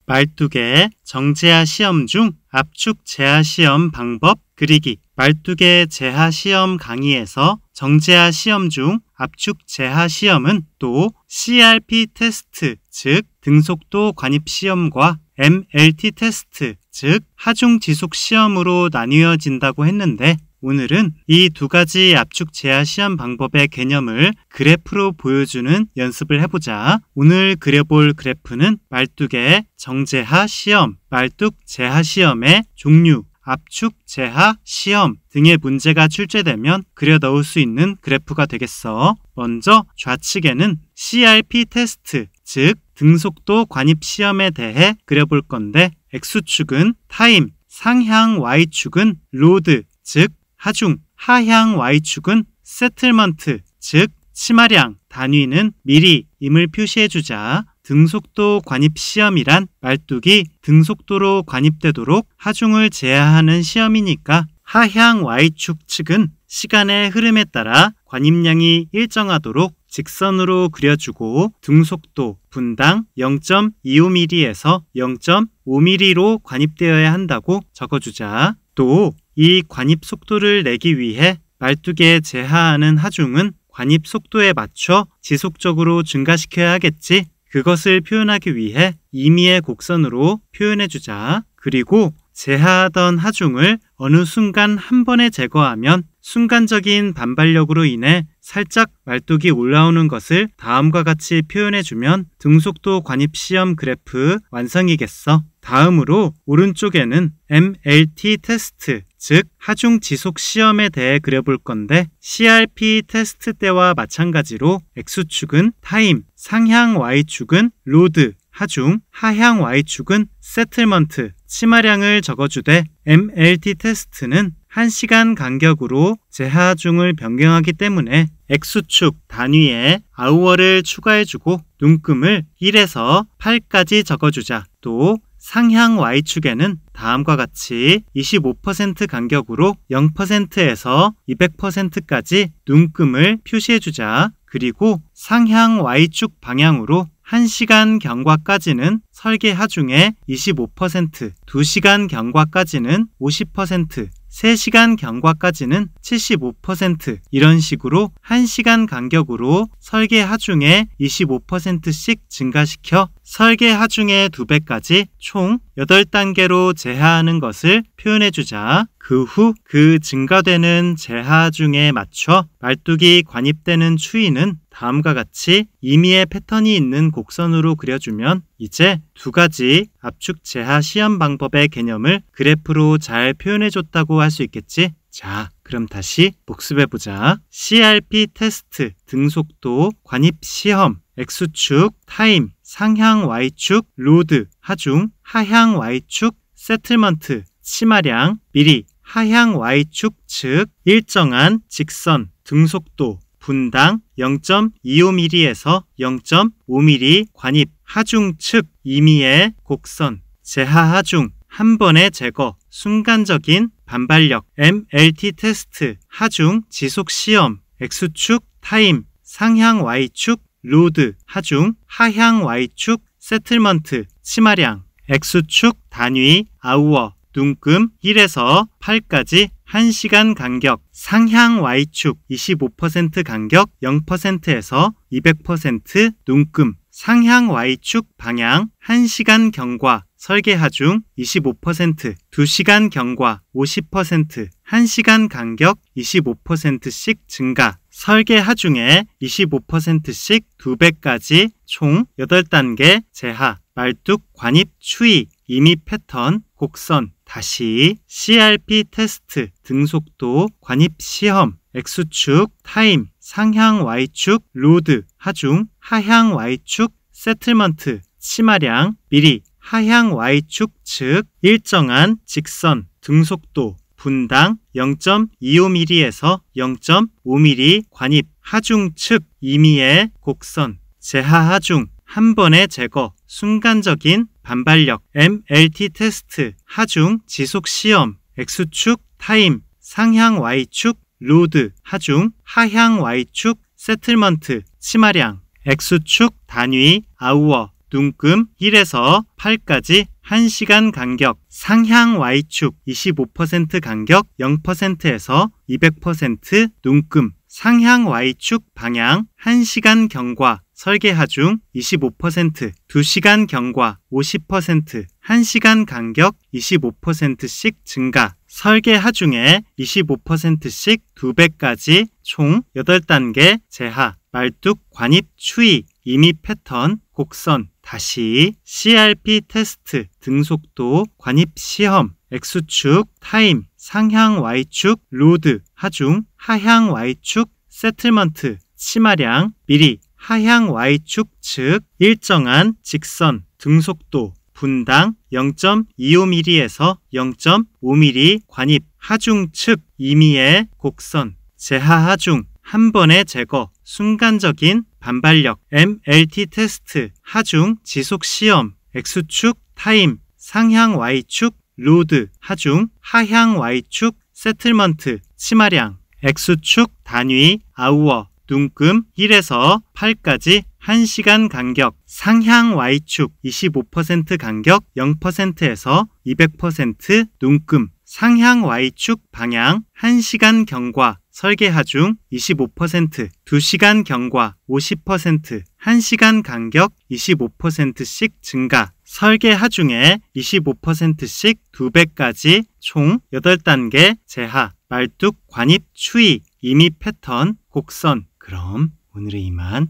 말뚝의 정제하 시험 중 압축 제하 시험 방법 그리기. 말뚝의 제하 시험 강의에서 정제하 시험 중 압축 제하 시험은 또 CRP 테스트, 즉 등속도 관입 시험과 MLT 테스트, 즉 하중 지속 시험으로 나뉘어진다고 했는데, 오늘은 이 두 가지 압축 제하 시험 방법의 개념을 그래프로 보여주는 연습을 해보자. 오늘 그려볼 그래프는 말뚝의 정제하 시험, 말뚝 제하 시험의 종류, 압축 제하 시험 등의 문제가 출제되면 그려 넣을 수 있는 그래프가 되겠어. 먼저 좌측에는 CRP 테스트, 즉 등속도 관입 시험에 대해 그려볼 건데, X축은 타임, 상향 Y축은 로드, 즉 하중, 하향 Y축은 세틀먼트, 즉 치마량, 단위는 미리임을 표시해주자. 등속도 관입 시험이란 말뚝이 등속도로 관입되도록 하중을 제하하는 시험이니까 하향 Y축 측은 시간의 흐름에 따라 관입량이 일정하도록 직선으로 그려주고, 등속도 분당 0.25mm에서 0.5mm로 관입되어야 한다고 적어주자. 또 이 관입 속도를 내기 위해 말뚝에 제하하는 하중은 관입 속도에 맞춰 지속적으로 증가시켜야 하겠지. 그것을 표현하기 위해 임의의 곡선으로 표현해주자. 그리고 제하하던 하중을 어느 순간 한 번에 제거하면 순간적인 반발력으로 인해 살짝 말뚝이 올라오는 것을 다음과 같이 표현해주면 등속도 관입 시험 그래프 완성이겠어. 다음으로 오른쪽에는 MLT 테스트, 즉 하중 지속 시험에 대해 그려볼 건데, CRP 테스트 때와 마찬가지로 X축은 타임, 상향 Y축은 로드, 하중, 하향 Y축은 세틀먼트, 치마량을 적어주되, MLT 테스트는 1시간 간격으로 제하중을 변경하기 때문에 X축 단위에 아우어를 추가해주고 눈금을 1에서 8까지 적어주자. 또 상향 Y축에는 다음과 같이 25% 간격으로 0%에서 200%까지 눈금을 표시해주자. 그리고 상향 Y축 방향으로 1시간 경과까지는 설계 하중의 25%, 2시간 경과까지는 50%, 3시간 경과까지는 75%, 이런 식으로 1시간 간격으로 설계 하중의 25%씩 증가시켜 설계 하중의 2배까지 총 8단계로 제하하는 것을 표현해주자. 그 후 그 증가되는 제하중에 맞춰 말뚝이 관입되는 추이는 다음과 같이 임의의 패턴이 있는 곡선으로 그려주면 이제 두 가지 압축 제하 시험 방법의 개념을 그래프로 잘 표현해줬다고 할 수 있겠지? 자, 그럼 다시 복습해보자. CRP 테스트, 등속도 관입 시험, X축 타임, 상향 Y축 로드, 하중, 하향 Y축 세틀먼트, 치마량 미리, 하향 Y축 측 일정한 직선, 등속도 분당 0.25mm에서 0.5mm 관입, 하중 측 임의의 곡선, 제하 하중 한 번의 제거, 순간적인 반발력, MLT 테스트, 하중 지속 시험, X축 타임, 상향 Y축 로드, 하중, 하향 Y축 세틀먼트, 치마량, X축 단위 아우어, 눈금 1에서 8까지 1시간 간격, 상향 Y축 25% 간격 0%에서 200% 눈금, 상향 Y축 방향 1시간 경과, 설계 하중 25%, 2시간 경과 50%, 1시간 간격 25%씩 증가, 설계 하중에 25%씩 2배까지 총 8단계 제하, 말뚝 관입 추이, 임의 패턴, 곡선. 다시 CRP 테스트, 등속도 관입 시험, X축 타임, 상향 Y축 로드, 하중, 하향 Y축 세틀먼트, 치마량 미리, 하향 Y축 측 일정한 직선, 등속도 분당 0.25mm에서 0.5mm 관입, 하중 측 임의의 곡선, 제하 하중 한 번의 제거, 순간적인 반발력, MLT 테스트, 하중 지속 시험, X축 타임, 상향 Y축 로드, 하중, 하향 Y축 세틀먼트, 치마량, X축 단위 아우어, 눈금 1에서 8까지 1시간 간격, 상향 Y축 25% 간격 0%에서 200% 눈금, 상향 Y축 방향 1시간 경과, 설계 하중 25%, 2시간 경과 50%, 1시간 간격 25%씩 증가, 설계 하중에 25%씩 2배까지 총 8단계 제하, 말뚝, 관입, 추이, 임의 패턴, 곡선, 다시, CRP 테스트, 등속도, 관입 시험, X축, 타임, 상향 Y축, 로드, 하중, 하향 Y축, 세틀먼트, 치마량, 미리, 하향 Y축 측, 일정한 직선, 등속도, 분당 0.25mm에서 0.5mm 관입, 하중 측, 임의의 곡선, 제하 하중, 한 번의 제거, 순간적인 반발력, MLT 테스트, 하중, 지속 시험, X축, 타임, 상향 Y축, 로드, 하중, 하향 Y축, 세틀먼트, 치마량, X축, 단위, 아우어, 눈금 1에서 8까지 1시간 간격, 상향 Y축 25% 간격 0%에서 200% 눈금, 상향 Y축 방향 1시간 경과, 설계 하중 25%, 2시간 경과 50%, 1시간 간격 25%씩 증가, 설계 하중에 25%씩 2배까지 총 8단계 제하, 말뚝, 관입, 추이, 임의 패턴, 곡선. 그럼 오늘은 이만.